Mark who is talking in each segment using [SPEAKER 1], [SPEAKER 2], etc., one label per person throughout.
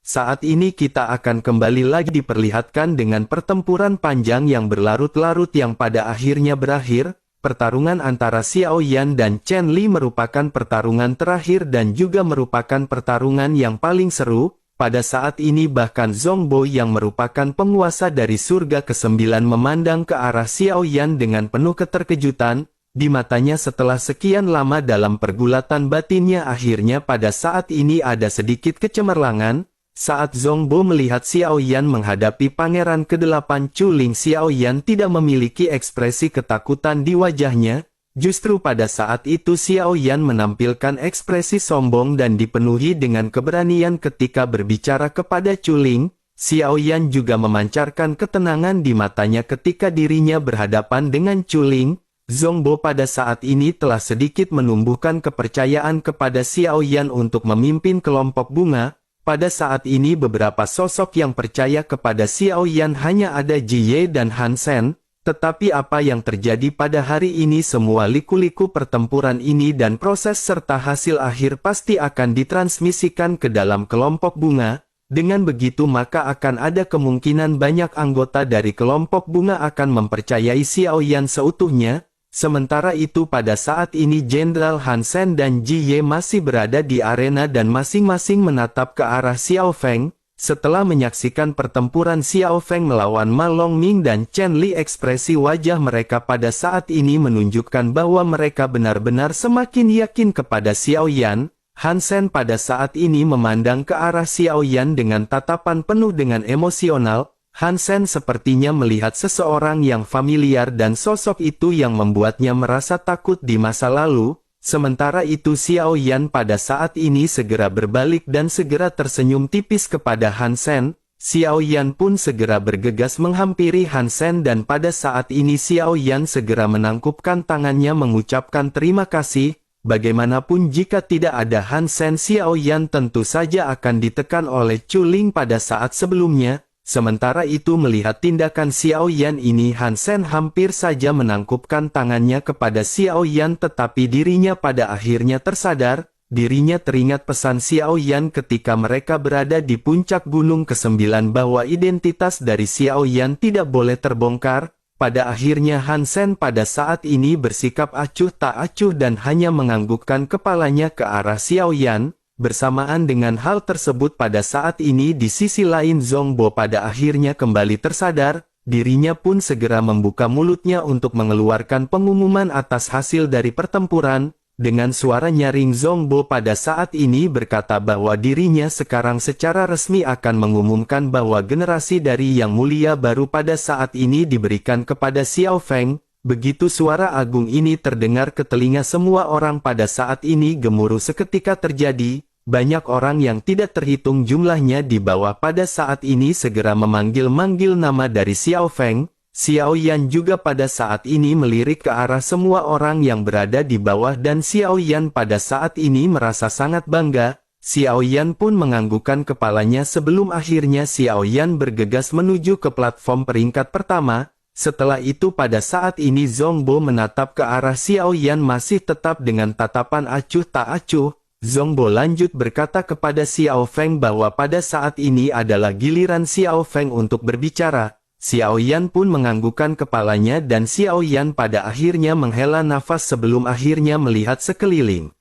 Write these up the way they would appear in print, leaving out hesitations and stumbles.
[SPEAKER 1] Saat ini kita akan kembali lagi diperlihatkan dengan pertempuran panjang yang berlarut-larut yang pada akhirnya berakhir. Pertarungan antara Xiao Yan dan Chen Li merupakan pertarungan terakhir dan juga merupakan pertarungan yang paling seru. Pada saat ini bahkan Zhongbo yang merupakan penguasa dari surga ke-9 memandang ke arah Xiao Yan dengan penuh keterkejutan. Di matanya setelah sekian lama dalam pergulatan batinnya akhirnya pada saat ini ada sedikit kecemerlangan. Saat Zhongbo melihat Xiao Yan menghadapi pangeran ke-8 Chuling, Xiao Yan tidak memiliki ekspresi ketakutan di wajahnya. Justru pada saat itu Xiao Yan menampilkan ekspresi sombong dan dipenuhi dengan keberanian ketika berbicara kepada Chuling. Xiao Yan juga memancarkan ketenangan di matanya ketika dirinya berhadapan dengan Chuling. Zhongbo pada saat ini telah sedikit menumbuhkan kepercayaan kepada Xiao Yan untuk memimpin kelompok bunga. Pada saat ini beberapa sosok yang percaya kepada Xiao Yan hanya ada Ji Ye dan Han Sen. Tetapi apa yang terjadi pada hari ini, semua liku-liku pertempuran ini dan proses serta hasil akhir pasti akan ditransmisikan ke dalam kelompok bunga. Dengan begitu maka akan ada kemungkinan banyak anggota dari kelompok bunga akan mempercayai Xiao Yan seutuhnya. Sementara itu pada saat ini Jenderal Han Sen dan Ji Ye masih berada di arena dan masing-masing menatap ke arah Xiao Feng. Setelah menyaksikan pertempuran Xiao Feng melawan Ma Longming dan Chen Li, ekspresi wajah mereka pada saat ini menunjukkan bahwa mereka benar-benar semakin yakin kepada Xiao Yan. Han Sen pada saat ini memandang ke arah Xiao Yan dengan tatapan penuh dengan emosional. Han Sen sepertinya melihat seseorang yang familiar dan sosok itu yang membuatnya merasa takut di masa lalu. Sementara itu Xiao Yan pada saat ini segera berbalik dan segera tersenyum tipis kepada Han Sen. Xiao Yan pun segera bergegas menghampiri Han Sen dan pada saat ini Xiao Yan segera menangkupkan tangannya mengucapkan terima kasih. Bagaimanapun jika tidak ada Han Sen, Xiao Yan tentu saja akan ditekan oleh Chuling pada saat sebelumnya. Sementara itu melihat tindakan Xiao Yan ini, Han Sen hampir saja menangkupkan tangannya kepada Xiao Yan, tetapi dirinya pada akhirnya tersadar. Dirinya teringat pesan Xiao Yan ketika mereka berada di puncak gunung ke-9 bahwa identitas dari Xiao Yan tidak boleh terbongkar. Pada akhirnya Han Sen pada saat ini bersikap acuh tak acuh dan hanya menganggukkan kepalanya ke arah Xiao Yan. Bersamaan dengan hal tersebut pada saat ini di sisi lain Zhongbo pada akhirnya kembali tersadar. Dirinya pun segera membuka mulutnya untuk mengeluarkan pengumuman atas hasil dari pertempuran. Dengan suara nyaring Zhongbo pada saat ini berkata bahwa dirinya sekarang secara resmi akan mengumumkan bahwa generasi dari Yang Mulia baru pada saat ini diberikan kepada Xiao Feng. Begitu suara agung ini terdengar ke telinga semua orang pada saat ini gemuruh seketika terjadi. Banyak orang yang tidak terhitung jumlahnya di bawah pada saat ini segera memanggil-manggil nama dari Xiao Feng. Xiao Yan juga pada saat ini melirik ke arah semua orang yang berada di bawah dan Xiao Yan pada saat ini merasa sangat bangga. Xiao Yan pun menganggukkan kepalanya sebelum akhirnya Xiao Yan bergegas menuju ke platform peringkat pertama. Setelah itu pada saat ini Zhongbo menatap ke arah Xiao Yan masih tetap dengan tatapan acuh tak acuh. Zhongbo lanjut berkata kepada Xiao Feng bahwa pada saat ini adalah giliran Xiao Feng untuk berbicara. Xiao Yan pun menganggukkan kepalanya dan Xiao Yan pada akhirnya menghela nafas sebelum akhirnya melihat sekeliling.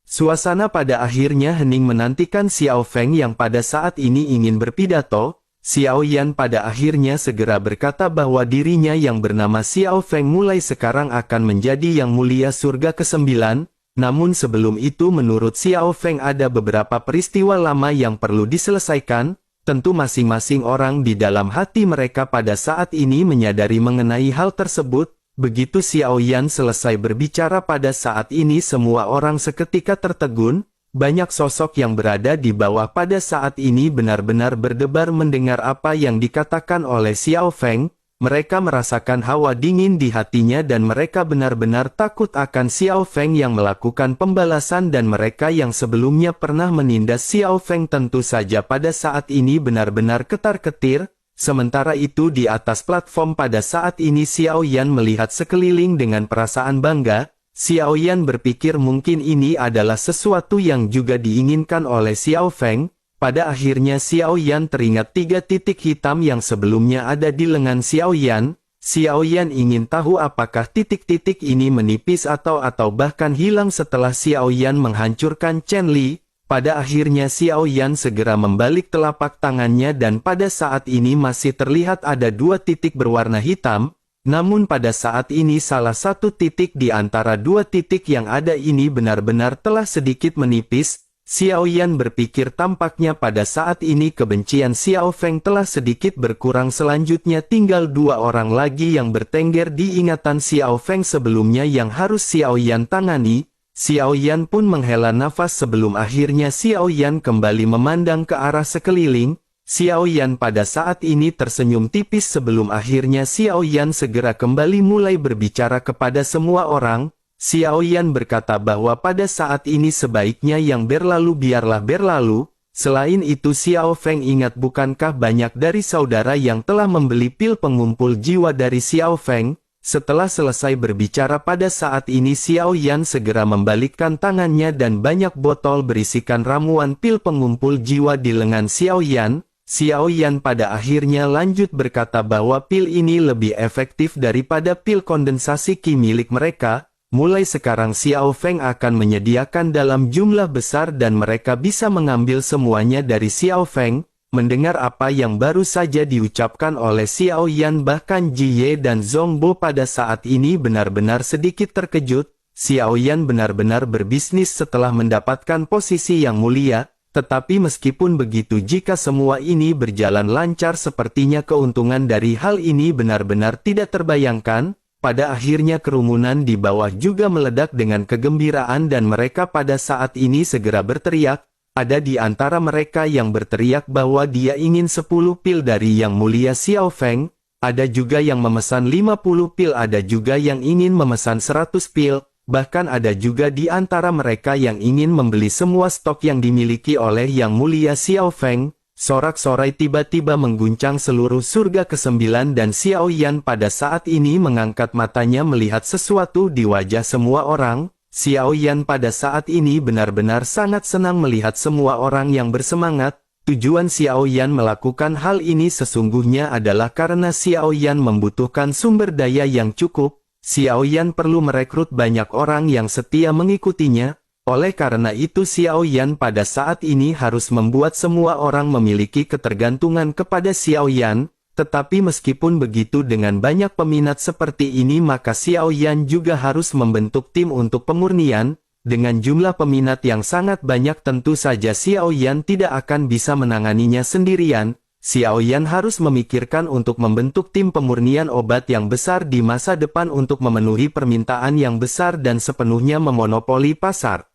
[SPEAKER 1] Suasana pada akhirnya hening menantikan Xiao Feng yang pada saat ini ingin berpidato. Xiao Yan pada akhirnya segera berkata bahwa dirinya yang bernama Xiao Feng mulai sekarang akan menjadi Yang Mulia Surga ke-9. Namun sebelum itu menurut Xiao Feng ada beberapa peristiwa lama yang perlu diselesaikan. Tentu masing-masing orang di dalam hati mereka pada saat ini menyadari mengenai hal tersebut. Begitu Xiao Yan selesai berbicara pada saat ini semua orang seketika tertegun. Banyak sosok yang berada di bawah pada saat ini benar-benar berdebar mendengar apa yang dikatakan oleh Xiao Feng. Mereka merasakan hawa dingin di hatinya dan mereka benar-benar takut akan Xiao Feng yang melakukan pembalasan dan mereka yang sebelumnya pernah menindas Xiao Feng tentu saja pada saat ini benar-benar ketar-ketir. Sementara itu di atas platform pada saat ini Xiao Yan melihat sekeliling dengan perasaan bangga. Xiao Yan berpikir mungkin ini adalah sesuatu yang juga diinginkan oleh Xiao Feng. Pada akhirnya Xiao Yan teringat 3 titik hitam yang sebelumnya ada di lengan Xiao Yan. Xiao Yan ingin tahu apakah titik-titik ini menipis atau bahkan hilang setelah Xiao Yan menghancurkan Chen Li. Pada akhirnya Xiao Yan segera membalik telapak tangannya dan pada saat ini masih terlihat ada 2 titik berwarna hitam. Namun pada saat ini salah satu titik di antara 2 titik yang ada ini benar-benar telah sedikit menipis. Xiao Yan berpikir tampaknya pada saat ini kebencian Xiao Feng telah sedikit berkurang, selanjutnya tinggal 2 orang lagi yang bertengger di ingatan Xiao Feng sebelumnya yang harus Xiao Yan tangani. Xiao Yan pun menghela nafas sebelum akhirnya Xiao Yan kembali memandang ke arah sekeliling. Xiao Yan pada saat ini tersenyum tipis sebelum akhirnya Xiao Yan segera kembali mulai berbicara kepada semua orang. Xiao Yan berkata bahwa pada saat ini sebaiknya yang berlalu biarlah berlalu. Selain itu Xiao Feng ingat bukankah banyak dari saudara yang telah membeli pil pengumpul jiwa dari Xiao Feng? Setelah selesai berbicara pada saat ini Xiao Yan segera membalikkan tangannya dan banyak botol berisikan ramuan pil pengumpul jiwa di lengan Xiao Yan. Xiao Yan pada akhirnya lanjut berkata bahwa pil ini lebih efektif daripada pil kondensasi ki milik mereka. Mulai sekarang Xiao Feng akan menyediakan dalam jumlah besar dan mereka bisa mengambil semuanya dari Xiao Feng. Mendengar apa yang baru saja diucapkan oleh Xiao Yan, bahkan Ji Ye dan Zhong Bo pada saat ini benar-benar sedikit terkejut. Xiao Yan benar-benar berbisnis setelah mendapatkan posisi yang mulia. Tetapi meskipun begitu, jika semua ini berjalan lancar sepertinya keuntungan dari hal ini benar-benar tidak terbayangkan. Pada akhirnya kerumunan di bawah juga meledak dengan kegembiraan dan mereka pada saat ini segera berteriak. Ada di antara mereka yang berteriak bahwa dia ingin 10 pil dari Yang Mulia Xiao Feng. Ada juga yang memesan 50 pil, ada juga yang ingin memesan 100 pil. Bahkan ada juga di antara mereka yang ingin membeli semua stok yang dimiliki oleh Yang Mulia Xiao Feng. Sorak-sorai tiba-tiba mengguncang seluruh surga ke-9 dan Xiao Yan pada saat ini mengangkat matanya melihat sesuatu di wajah semua orang. Xiao Yan pada saat ini benar-benar sangat senang melihat semua orang yang bersemangat. Tujuan Xiao Yan melakukan hal ini sesungguhnya adalah karena Xiao Yan membutuhkan sumber daya yang cukup. Xiao Yan perlu merekrut banyak orang yang setia mengikutinya. Oleh karena itu Xiao Yan pada saat ini harus membuat semua orang memiliki ketergantungan kepada Xiao Yan. Tetapi meskipun begitu, dengan banyak peminat seperti ini maka Xiao Yan juga harus membentuk tim untuk pemurnian. Dengan jumlah peminat yang sangat banyak tentu saja Xiao Yan tidak akan bisa menanganinya sendirian. Xiao Yan harus memikirkan untuk membentuk tim pemurnian obat yang besar di masa depan untuk memenuhi permintaan yang besar dan sepenuhnya memonopoli pasar.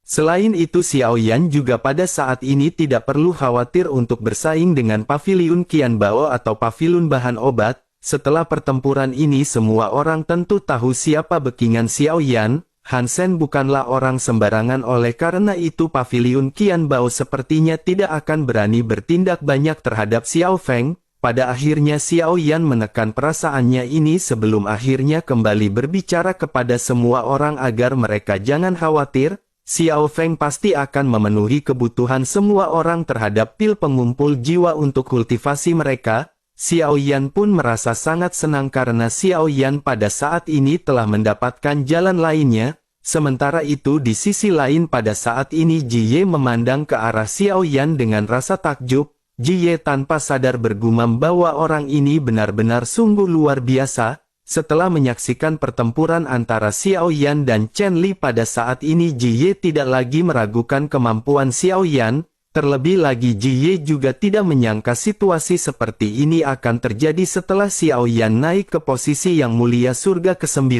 [SPEAKER 1] Selain itu Xiao Yan juga pada saat ini tidak perlu khawatir untuk bersaing dengan Paviliun Qianbao atau Paviliun bahan obat. Setelah pertempuran ini semua orang tentu tahu siapa backingan Xiao Yan. Han Sen bukanlah orang sembarangan, oleh karena itu Paviliun Qianbao sepertinya tidak akan berani bertindak banyak terhadap Xiao Feng. Pada akhirnya Xiao Yan menekan perasaannya ini sebelum akhirnya kembali berbicara kepada semua orang agar mereka jangan khawatir. Xiao Feng pasti akan memenuhi kebutuhan semua orang terhadap pil pengumpul jiwa untuk kultivasi mereka. Xiao Yan pun merasa sangat senang karena Xiao Yan pada saat ini telah mendapatkan jalan lainnya. Sementara itu di sisi lain pada saat ini Ji Ye memandang ke arah Xiao Yan dengan rasa takjub. Ji Ye tanpa sadar bergumam bahwa orang ini benar-benar sungguh luar biasa. Setelah menyaksikan pertempuran antara Xiao Yan dan Chen Li pada saat ini Ji Ye tidak lagi meragukan kemampuan Xiao Yan. Terlebih lagi Ji Ye juga tidak menyangka situasi seperti ini akan terjadi setelah Xiao Yan naik ke posisi Yang Mulia Surga ke-9.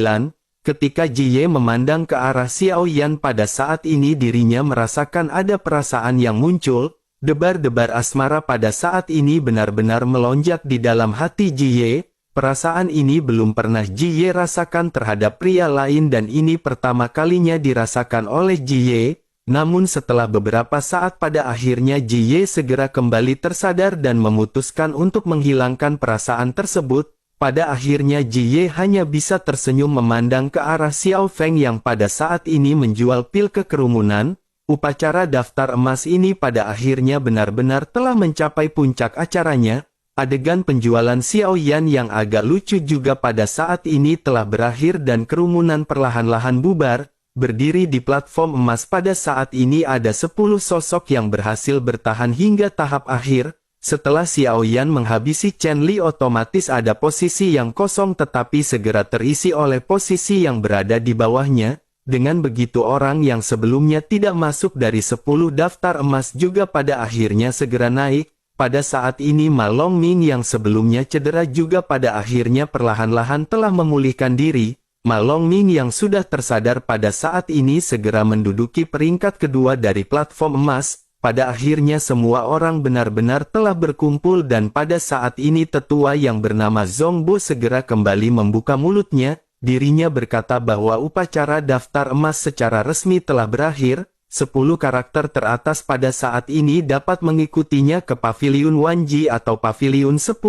[SPEAKER 1] Ketika Ji Ye memandang ke arah Xiao Yan pada saat ini dirinya merasakan ada perasaan yang muncul. Debar-debar asmara pada saat ini benar-benar melonjak di dalam hati Ji Ye. Perasaan ini belum pernah Ji Ye rasakan terhadap pria lain dan ini pertama kalinya dirasakan oleh Ji Ye. Namun setelah beberapa saat pada akhirnya Ji Ye segera kembali tersadar dan memutuskan untuk menghilangkan perasaan tersebut. Pada akhirnya Ji Ye hanya bisa tersenyum memandang ke arah Xiao Feng yang pada saat ini menjual pil ke kerumunan. Upacara daftar emas ini pada akhirnya benar-benar telah mencapai puncak acaranya. Adegan penjualan Xiaoyan yang agak lucu juga pada saat ini telah berakhir dan kerumunan perlahan-lahan bubar. Berdiri di platform emas pada saat ini ada 10 sosok yang berhasil bertahan hingga tahap akhir. Setelah Xiaoyan menghabisi Chen Li, otomatis ada posisi yang kosong tetapi segera terisi oleh posisi yang berada di bawahnya. Dengan begitu orang yang sebelumnya tidak masuk dari 10 daftar emas juga pada akhirnya segera naik. Pada saat ini Ma Longming yang sebelumnya cedera juga pada akhirnya perlahan-lahan telah memulihkan diri. Ma Longming yang sudah tersadar pada saat ini segera menduduki peringkat kedua dari platform emas. Pada akhirnya semua orang benar-benar telah berkumpul dan pada saat ini tetua yang bernama Zhongbo segera kembali membuka mulutnya. Dirinya berkata bahwa upacara daftar emas secara resmi telah berakhir. 10 karakter teratas pada saat ini dapat mengikutinya ke Paviliun Wanji atau Paviliun 10.000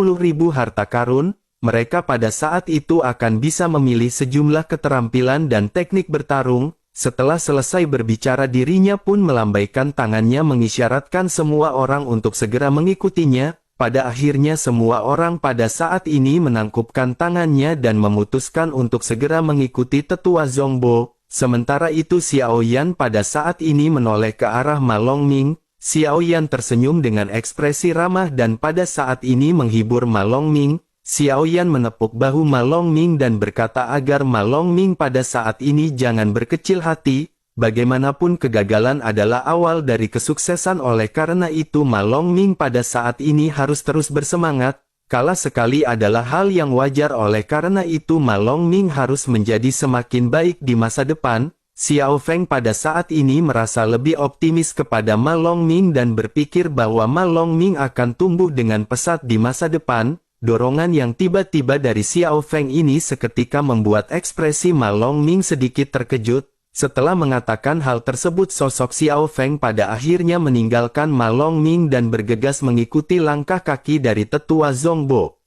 [SPEAKER 1] harta karun. Mereka pada saat itu akan bisa memilih sejumlah keterampilan dan teknik bertarung. Setelah selesai berbicara dirinya pun melambaikan tangannya mengisyaratkan semua orang untuk segera mengikutinya. Pada akhirnya semua orang pada saat ini menangkupkan tangannya dan memutuskan untuk segera mengikuti tetua Zhongbo. Sementara itu Xiaoyan pada saat ini menoleh ke arah Ma Longming. Xiaoyan tersenyum dengan ekspresi ramah dan pada saat ini menghibur Ma Longming. Xiaoyan menepuk bahu Ma Longming dan berkata agar Ma Longming pada saat ini jangan berkecil hati. Bagaimanapun kegagalan adalah awal dari kesuksesan, oleh karena itu Ma Longming pada saat ini harus terus bersemangat. Kalah sekali adalah hal yang wajar, oleh karena itu Ma Longming harus menjadi semakin baik di masa depan. Xiao Feng pada saat ini merasa lebih optimis kepada Ma Longming dan berpikir bahwa Ma Longming akan tumbuh dengan pesat di masa depan. Dorongan yang tiba-tiba dari Xiao Feng ini seketika membuat ekspresi Ma Longming sedikit terkejut. Setelah mengatakan hal tersebut, sosok Xiao Feng pada akhirnya meninggalkan Ma Longming dan bergegas mengikuti langkah kaki dari tetua Zhongbo.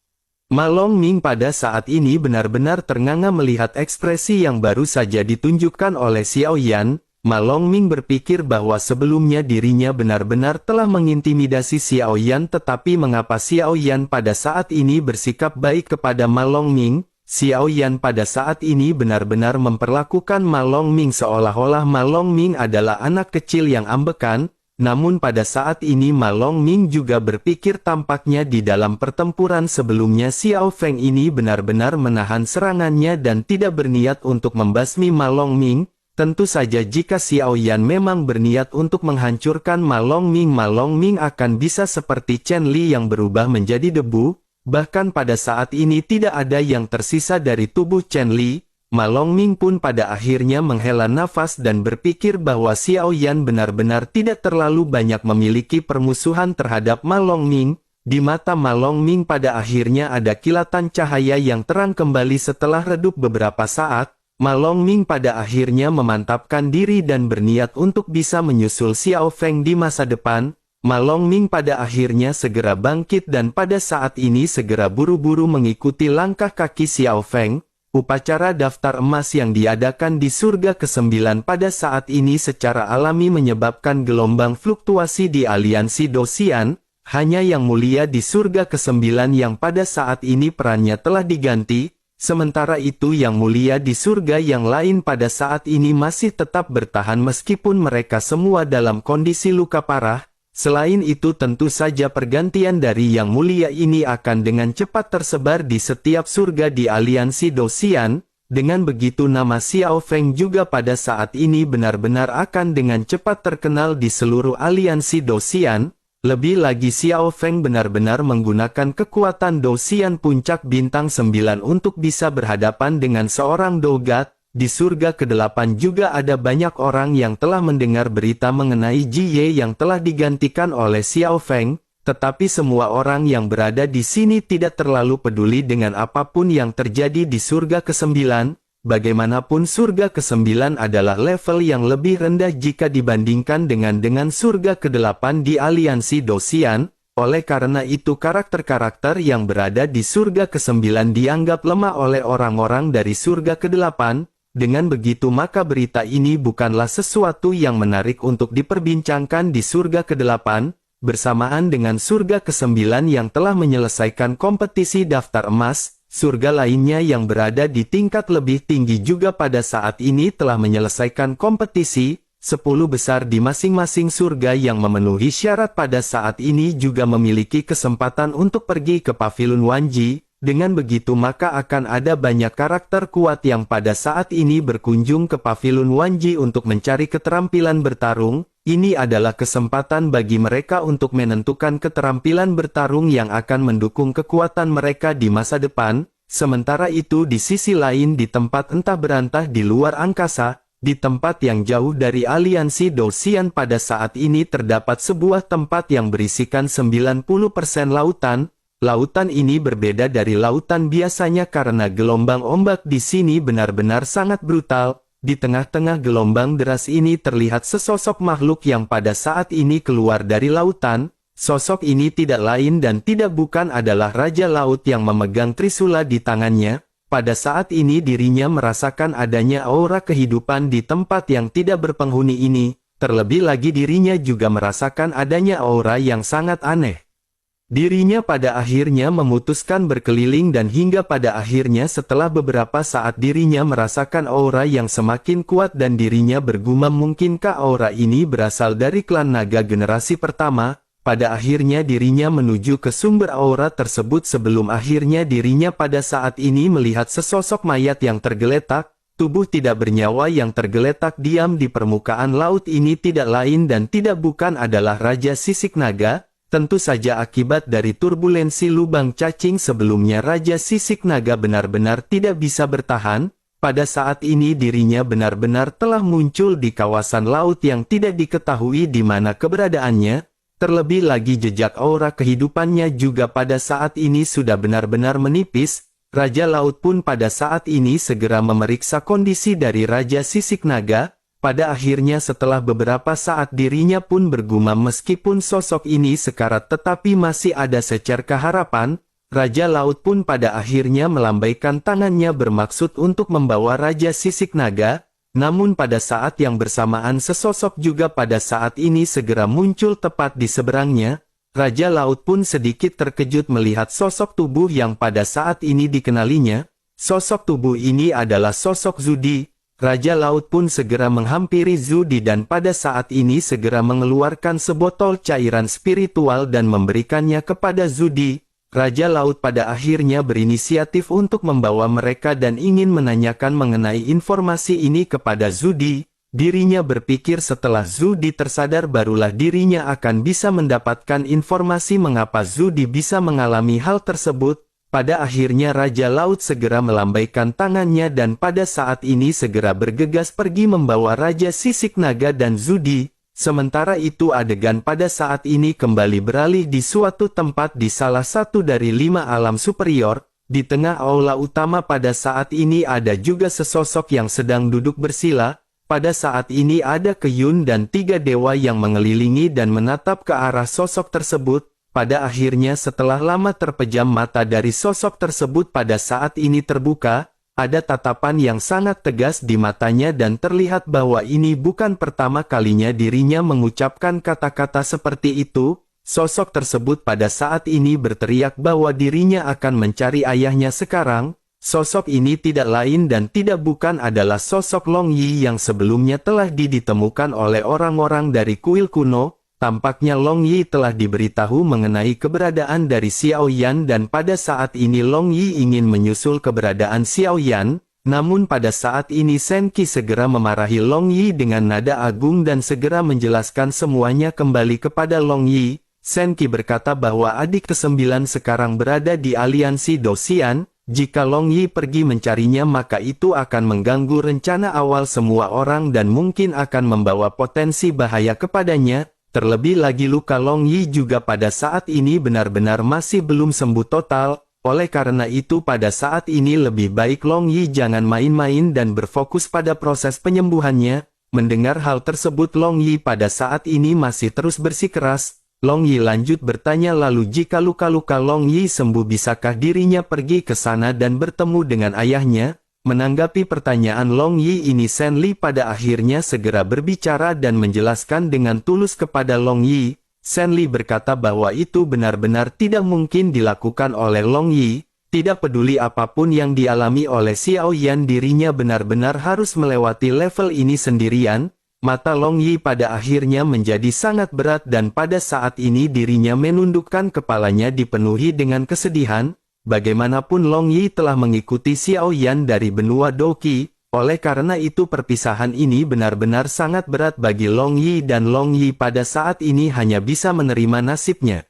[SPEAKER 1] Ma Longming pada saat ini benar-benar ternganga melihat ekspresi yang baru saja ditunjukkan oleh Xiaoyan. Ma Longming berpikir bahwa sebelumnya dirinya benar-benar telah mengintimidasi Xiaoyan, tetapi mengapa Xiaoyan pada saat ini bersikap baik kepada Ma Longming? Xiaoyan pada saat ini benar-benar memperlakukan Ma Longming seolah-olah Ma Longming adalah anak kecil yang ambekan. Namun pada saat ini Ma Longming juga berpikir tampaknya di dalam pertempuran sebelumnya Xiao Feng ini benar-benar menahan serangannya dan tidak berniat untuk membasmi Ma Longming. Tentu saja jika Xiaoyan memang berniat untuk menghancurkan Ma Longming akan bisa seperti Chen Li yang berubah menjadi debu. Bahkan pada saat ini tidak ada yang tersisa dari tubuh Chen Li. Ma Longming pun pada akhirnya menghela nafas dan berpikir bahwa Xiaoyan benar-benar tidak terlalu banyak memiliki permusuhan terhadap Ma Longming. Di mata Ma Longming pada akhirnya ada kilatan cahaya yang terang kembali setelah redup beberapa saat. Ma Longming pada akhirnya memantapkan diri dan berniat untuk bisa menyusul Xiao Feng di masa depan. Ma Longming pada akhirnya segera bangkit dan pada saat ini segera buru-buru mengikuti langkah kaki Xiao Feng. Upacara daftar emas yang diadakan di surga ke-9 pada saat ini secara alami menyebabkan gelombang fluktuasi di aliansi Dosian. Hanya yang mulia di surga ke-9 yang pada saat ini perannya telah diganti. Sementara itu yang mulia di surga yang lain pada saat ini masih tetap bertahan meskipun mereka semua dalam kondisi luka parah. Selain itu tentu saja pergantian dari yang mulia ini akan dengan cepat tersebar di setiap surga di aliansi Dosian. Dengan begitu nama Xiao Feng juga pada saat ini benar-benar akan dengan cepat terkenal di seluruh aliansi Dosian. Lebih lagi Xiao Feng benar-benar menggunakan kekuatan Dosian puncak bintang 9 untuk bisa berhadapan dengan seorang Dogat. Di surga ke-8 juga ada banyak orang yang telah mendengar berita mengenai Ji Ye yang telah digantikan oleh Xiao Feng, tetapi semua orang yang berada di sini tidak terlalu peduli dengan apapun yang terjadi di surga ke-9. Bagaimanapun surga ke-9 adalah level yang lebih rendah jika dibandingkan dengan surga ke-8 di aliansi Dosian. Oleh karena itu karakter-karakter yang berada di surga ke-9 dianggap lemah oleh orang-orang dari surga ke-8. Dengan begitu maka berita ini bukanlah sesuatu yang menarik untuk diperbincangkan di surga ke-8, bersamaan dengan surga ke-9 yang telah menyelesaikan kompetisi daftar emas. Surga lainnya yang berada di tingkat lebih tinggi juga pada saat ini telah menyelesaikan kompetisi. 10 besar di masing-masing surga yang memenuhi syarat pada saat ini juga memiliki kesempatan untuk pergi ke Pavilion Wanji. Dengan begitu maka akan ada banyak karakter kuat yang pada saat ini berkunjung ke Pavilion Wanji untuk mencari keterampilan bertarung. Ini adalah kesempatan bagi mereka untuk menentukan keterampilan bertarung yang akan mendukung kekuatan mereka di masa depan. Sementara itu di sisi lain di tempat entah berantah di luar angkasa, di tempat yang jauh dari aliansi Dosian pada saat ini terdapat sebuah tempat yang berisikan 90% lautan. Lautan ini berbeda dari lautan biasanya karena gelombang ombak di sini benar-benar sangat brutal. Di tengah-tengah gelombang deras ini terlihat sesosok makhluk yang pada saat ini keluar dari lautan. Sosok ini tidak lain dan tidak bukan adalah Raja Laut yang memegang trisula di tangannya. Pada saat ini dirinya merasakan adanya aura kehidupan di tempat yang tidak berpenghuni ini. Terlebih lagi dirinya juga merasakan adanya aura yang sangat aneh. Dirinya pada akhirnya memutuskan berkeliling dan hingga pada akhirnya setelah beberapa saat dirinya merasakan aura yang semakin kuat dan dirinya bergumam mungkinkah aura ini berasal dari klan naga generasi pertama. Pada akhirnya dirinya menuju ke sumber aura tersebut sebelum akhirnya dirinya pada saat ini melihat sesosok mayat yang tergeletak. Tubuh tidak bernyawa yang tergeletak diam di permukaan laut ini tidak lain dan tidak bukan adalah Raja Sisik Naga. Tentu saja akibat dari turbulensi lubang cacing sebelumnya Raja Sisik Naga benar-benar tidak bisa bertahan. Pada saat ini dirinya benar-benar telah muncul di kawasan laut yang tidak diketahui di mana keberadaannya. Terlebih lagi jejak aura kehidupannya juga pada saat ini sudah benar-benar menipis. Raja Laut pun pada saat ini segera memeriksa kondisi dari Raja Sisik Naga. Pada akhirnya setelah beberapa saat dirinya pun bergumam meskipun sosok ini sekarat tetapi masih ada secerca harapan. Raja Laut pun pada akhirnya melambaikan tangannya bermaksud untuk membawa Raja Sisik Naga. Namun pada saat yang bersamaan sesosok juga pada saat ini segera muncul tepat di seberangnya. Raja Laut pun sedikit terkejut melihat sosok tubuh yang pada saat ini dikenalinya. Sosok tubuh ini adalah sosok Zudi. Raja Laut pun segera menghampiri Zudi dan pada saat ini segera mengeluarkan sebotol cairan spiritual dan memberikannya kepada Zudi. Raja Laut pada akhirnya berinisiatif untuk membawa mereka dan ingin menanyakan mengenai informasi ini kepada Zudi. Dirinya berpikir setelah Zudi tersadar barulah dirinya akan bisa mendapatkan informasi mengapa Zudi bisa mengalami hal tersebut. Pada akhirnya Raja Laut segera melambaikan tangannya dan pada saat ini segera bergegas pergi membawa Raja Sisik Naga dan Zudi. Sementara itu adegan pada saat ini kembali beralih di suatu tempat di salah satu dari 5 alam superior. Di tengah aula utama pada saat ini ada juga sesosok yang sedang duduk bersila. Pada saat ini ada Keyun dan 3 dewa yang mengelilingi dan menatap ke arah sosok tersebut. Pada akhirnya setelah lama terpejam mata dari sosok tersebut pada saat ini terbuka, ada tatapan yang sangat tegas di matanya dan terlihat bahwa ini bukan pertama kalinya dirinya mengucapkan kata-kata seperti itu. Sosok tersebut pada saat ini berteriak bahwa dirinya akan mencari ayahnya sekarang. Sosok ini tidak lain dan tidak bukan adalah sosok Long Yi yang sebelumnya telah ditemukan oleh orang-orang dari kuil kuno. Tampaknya Long Yi telah diberitahu mengenai keberadaan dari Xiao Yan dan pada saat ini Long Yi ingin menyusul keberadaan Xiao Yan. Namun pada saat ini Shen Qi segera memarahi Long Yi dengan nada agung dan segera menjelaskan semuanya kembali kepada Long Yi. Shen Qi berkata bahwa adik ke-9 sekarang berada di aliansi Dosian. Jika Long Yi pergi mencarinya maka itu akan mengganggu rencana awal semua orang dan mungkin akan membawa potensi bahaya kepadanya. Terlebih lagi luka Long Yi juga pada saat ini benar-benar masih belum sembuh total, oleh karena itu pada saat ini lebih baik Long Yi jangan main-main dan berfokus pada proses penyembuhannya. Mendengar hal tersebut Long Yi pada saat ini masih terus bersikeras. Long Yi lanjut bertanya lalu jika luka-luka Long Yi sembuh bisakah dirinya pergi ke sana dan bertemu dengan ayahnya? Menanggapi pertanyaan Long Yi ini, Shen Li pada akhirnya segera berbicara dan menjelaskan dengan tulus kepada Long Yi. Shen Li berkata bahwa itu benar-benar tidak mungkin dilakukan oleh Long Yi. Tidak peduli apapun yang dialami oleh Xiao Yan, dirinya benar-benar harus melewati level ini sendirian. Mata Long Yi pada akhirnya menjadi sangat berat dan pada saat ini dirinya menundukkan kepalanya dipenuhi dengan kesedihan. Bagaimanapun Long Yi telah mengikuti Xiao Yan dari benua Doqi, oleh karena itu perpisahan ini benar-benar sangat berat bagi Long Yi dan Long Yi pada saat ini hanya bisa menerima nasibnya.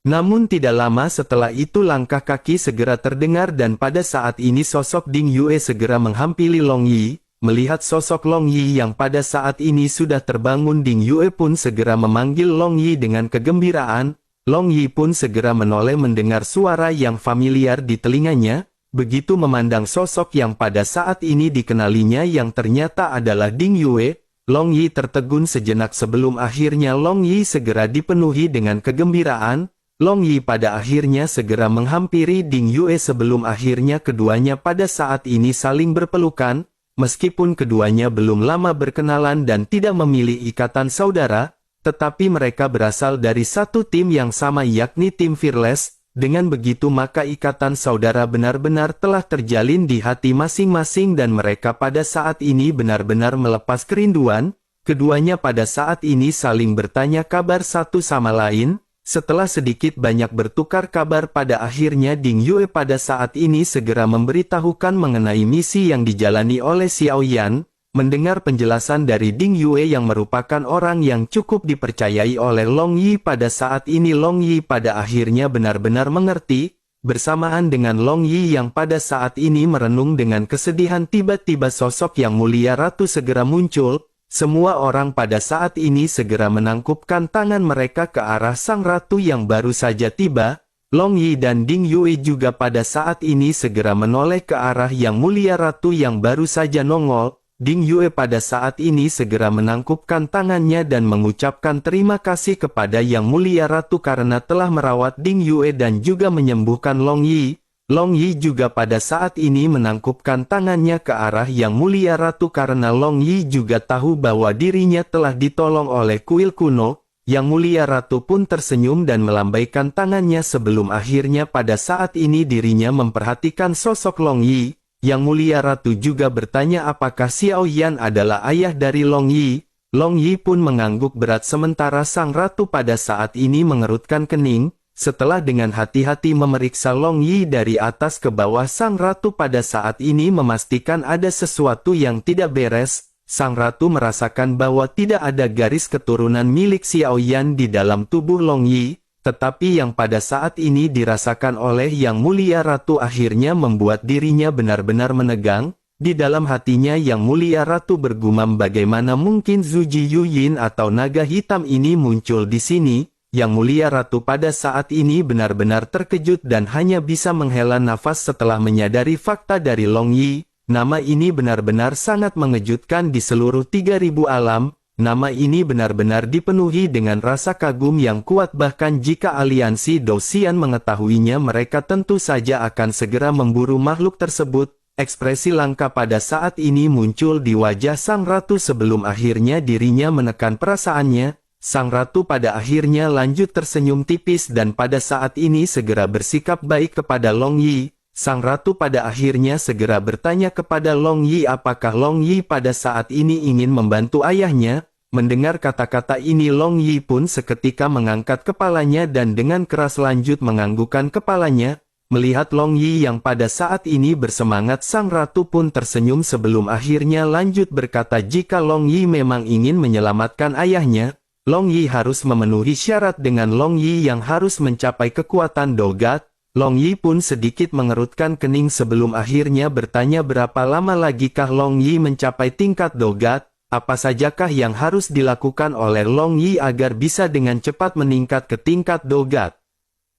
[SPEAKER 1] Namun tidak lama setelah itu langkah kaki segera terdengar dan pada saat ini sosok Ding Yue segera menghampiri Long Yi. Melihat sosok Long Yi yang pada saat ini sudah terbangun, Ding Yue pun segera memanggil Long Yi dengan kegembiraan. Long Yi pun segera menoleh mendengar suara yang familiar di telinganya, begitu memandang sosok yang pada saat ini dikenalinya yang ternyata adalah Ding Yue. Long Yi tertegun sejenak sebelum akhirnya Long Yi segera dipenuhi dengan kegembiraan. Long Yi pada akhirnya segera menghampiri Ding Yue sebelum akhirnya keduanya pada saat ini saling berpelukan, meskipun keduanya belum lama berkenalan dan tidak memilih ikatan saudara. Tetapi mereka berasal dari satu tim yang sama, yakni tim Fearless. Dengan begitu maka ikatan saudara benar-benar telah terjalin di hati masing-masing dan mereka pada saat ini benar-benar melepas kerinduan. Keduanya pada saat ini saling bertanya kabar satu sama lain. Setelah sedikit banyak bertukar kabar, pada akhirnya Ding Yue pada saat ini segera memberitahukan mengenai misi yang dijalani oleh Xiao Yan. Mendengar penjelasan dari Ding Yue yang merupakan orang yang cukup dipercayai oleh Long Yi, pada saat ini Long Yi pada akhirnya benar-benar mengerti. Bersamaan dengan Long Yi yang pada saat ini merenung dengan kesedihan, tiba-tiba sosok yang mulia ratu segera muncul. Semua orang pada saat ini segera menangkupkan tangan mereka ke arah sang ratu yang baru saja tiba. Long Yi dan Ding Yue juga pada saat ini segera menoleh ke arah yang mulia ratu yang baru saja nongol. Ding Yue pada saat ini segera menangkupkan tangannya dan mengucapkan terima kasih kepada Yang Mulia Ratu karena telah merawat Ding Yue dan juga menyembuhkan Long Yi. Long Yi juga pada saat ini menangkupkan tangannya ke arah Yang Mulia Ratu karena Long Yi juga tahu bahwa dirinya telah ditolong oleh kuil kuno. Yang Mulia Ratu pun tersenyum dan melambaikan tangannya sebelum akhirnya pada saat ini dirinya memperhatikan sosok Long Yi. Yang Mulia Ratu juga bertanya apakah Xiao Yan adalah ayah dari Long Yi. Long Yi pun mengangguk berat sementara sang ratu pada saat ini mengerutkan kening. Setelah dengan hati-hati memeriksa Long Yi dari atas ke bawah, sang ratu pada saat ini memastikan ada sesuatu yang tidak beres. Sang ratu merasakan bahwa tidak ada garis keturunan milik Xiao Yan di dalam tubuh Long Yi. Tetapi yang pada saat ini dirasakan oleh Yang Mulia Ratu akhirnya membuat dirinya benar-benar menegang. Di dalam hatinya Yang Mulia Ratu bergumam, bagaimana mungkin Zuji Yuyin atau naga hitam ini muncul di sini. Yang Mulia Ratu pada saat ini benar-benar terkejut dan hanya bisa menghela nafas setelah menyadari fakta dari Long Yi. Nama ini benar-benar sangat mengejutkan di seluruh 3000 alam. Nama ini benar-benar dipenuhi dengan rasa kagum yang kuat, bahkan jika aliansi Dosian mengetahuinya mereka tentu saja akan segera memburu makhluk tersebut. Ekspresi langka pada saat ini muncul di wajah sang ratu sebelum akhirnya dirinya menekan perasaannya. Sang ratu pada akhirnya lanjut tersenyum tipis dan pada saat ini segera bersikap baik kepada Long Yi. Sang ratu pada akhirnya segera bertanya kepada Long Yi apakah Long Yi pada saat ini ingin membantu ayahnya. Mendengar kata-kata ini Long Yi pun seketika mengangkat kepalanya dan dengan keras lanjut menganggukkan kepalanya. Melihat Long Yi yang pada saat ini bersemangat, sang ratu pun tersenyum sebelum akhirnya lanjut berkata jika Long Yi memang ingin menyelamatkan ayahnya, Long Yi harus memenuhi syarat dengan Long Yi yang harus mencapai kekuatan Dogat. Long Yi pun sedikit mengerutkan kening sebelum akhirnya bertanya berapa lama lagikah Long Yi mencapai tingkat Dogat, apa sajakah yang harus dilakukan oleh Long Yi agar bisa dengan cepat meningkat ke tingkat Dogat.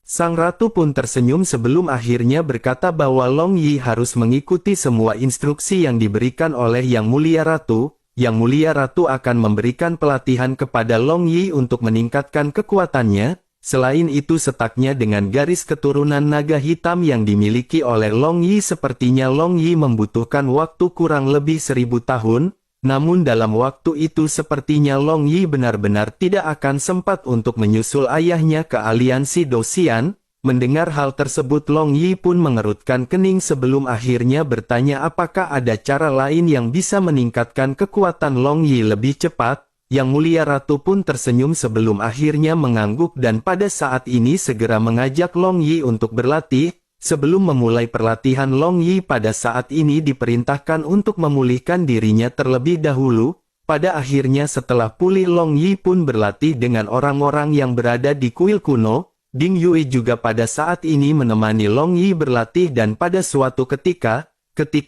[SPEAKER 1] Sang ratu pun tersenyum sebelum akhirnya berkata bahwa Long Yi harus mengikuti semua instruksi yang diberikan oleh Yang Mulia Ratu. Yang Mulia Ratu akan memberikan pelatihan kepada Long Yi untuk meningkatkan kekuatannya. Selain itu setaknya dengan garis keturunan naga hitam yang dimiliki oleh Long Yi, sepertinya Long Yi membutuhkan waktu kurang lebih 1000 tahun, namun dalam waktu itu sepertinya Long Yi benar-benar tidak akan sempat untuk menyusul ayahnya ke aliansi Dosian. Mendengar hal tersebut Long Yi pun mengerutkan kening sebelum akhirnya bertanya apakah ada cara lain yang bisa meningkatkan kekuatan Long Yi lebih cepat. Yang Mulia Ratu pun tersenyum sebelum akhirnya mengangguk dan pada saat ini segera mengajak Long Yi untuk berlatih. Sebelum memulai perlatihan Long Yi pada saat ini diperintahkan untuk memulihkan dirinya terlebih dahulu. Pada akhirnya setelah pulih Long Yi pun berlatih dengan orang-orang yang berada di kuil kuno. Ding Yue juga pada saat ini menemani Long Yi berlatih dan pada suatu ketika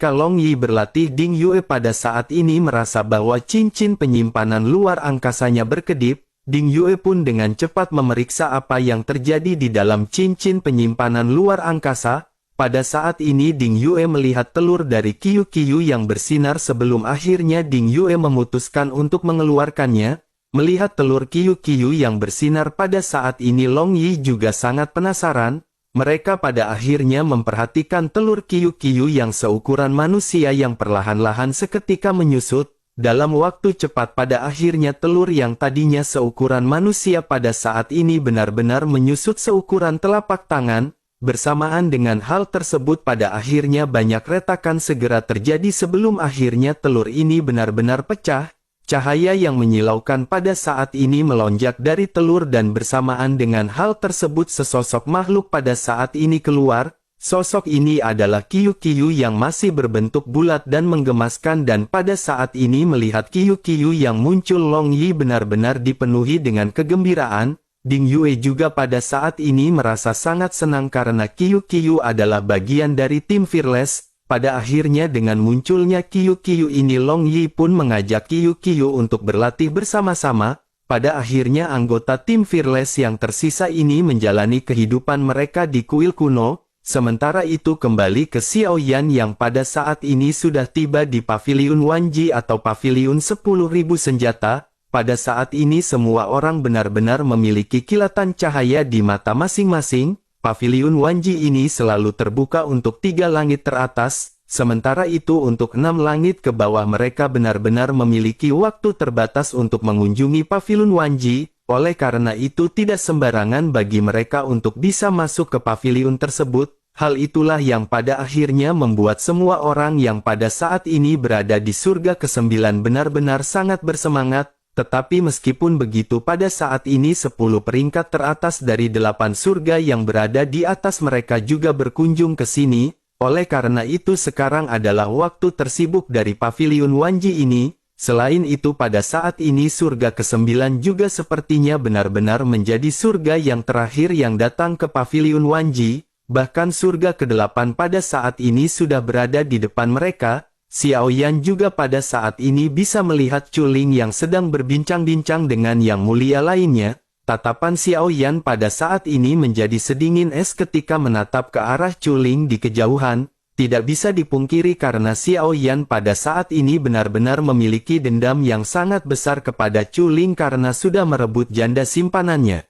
[SPEAKER 1] Long Yi berlatih, Ding Yue pada saat ini merasa bahwa cincin penyimpanan luar angkasanya berkedip. Ding Yue pun dengan cepat memeriksa apa yang terjadi di dalam cincin penyimpanan luar angkasa. Pada saat ini Ding Yue melihat telur dari Qiu-Qiu yang bersinar sebelum akhirnya Ding Yue memutuskan untuk mengeluarkannya. Melihat telur Qiu-Qiu yang bersinar pada saat ini Long Yi juga sangat penasaran. Mereka pada akhirnya memperhatikan telur Qiu-Qiu yang seukuran manusia yang perlahan-lahan seketika menyusut. Dalam waktu cepat pada akhirnya telur yang tadinya seukuran manusia pada saat ini benar-benar menyusut seukuran telapak tangan. Bersamaan dengan hal tersebut pada akhirnya banyak retakan segera terjadi sebelum akhirnya telur ini benar-benar pecah. Cahaya yang menyilaukan pada saat ini melonjak dari telur dan bersamaan dengan hal tersebut sesosok makhluk pada saat ini keluar. Sosok ini adalah Qiu-Qiu yang masih berbentuk bulat dan menggemaskan dan pada saat ini melihat Qiu-Qiu yang muncul Long Yi benar-benar dipenuhi dengan kegembiraan. Ding Yue juga pada saat ini merasa sangat senang karena Qiu-Qiu adalah bagian dari tim Fearless. Pada akhirnya dengan munculnya Qiu-Qiu ini Long Yi pun mengajak Qiu-Qiu untuk berlatih bersama-sama. Pada akhirnya anggota tim Fearless yang tersisa ini menjalani kehidupan mereka di kuil kuno. Sementara itu kembali ke Xiao Yan yang pada saat ini sudah tiba di Paviliun Wanji atau Paviliun 10.000 senjata. Pada saat ini semua orang benar-benar memiliki kilatan cahaya di mata masing-masing. Paviliun Wanji ini selalu terbuka untuk 3 langit teratas, sementara itu untuk 6 langit ke bawah mereka benar-benar memiliki waktu terbatas untuk mengunjungi Paviliun Wanji, oleh karena itu tidak sembarangan bagi mereka untuk bisa masuk ke paviliun tersebut. Hal itulah yang pada akhirnya membuat semua orang yang pada saat ini berada di surga ke-9 benar-benar sangat bersemangat. Tetapi meskipun begitu pada saat ini 10 peringkat teratas dari 8 surga yang berada di atas mereka juga berkunjung ke sini, oleh karena itu sekarang adalah waktu tersibuk dari Paviliun Wanji ini. Selain itu pada saat ini surga ke-9 juga sepertinya benar-benar menjadi surga yang terakhir yang datang ke Paviliun Wanji, bahkan surga ke-8 pada saat ini sudah berada di depan mereka. Xiao Yan juga pada saat ini bisa melihat Chu Ling yang sedang berbincang-bincang dengan yang mulia lainnya. Tatapan Xiao Yan pada saat ini menjadi sedingin es ketika menatap ke arah Chu Ling di kejauhan. Tidak bisa dipungkiri karena Xiao Yan pada saat ini benar-benar memiliki dendam yang sangat besar kepada Chu Ling karena sudah merebut janda simpanannya.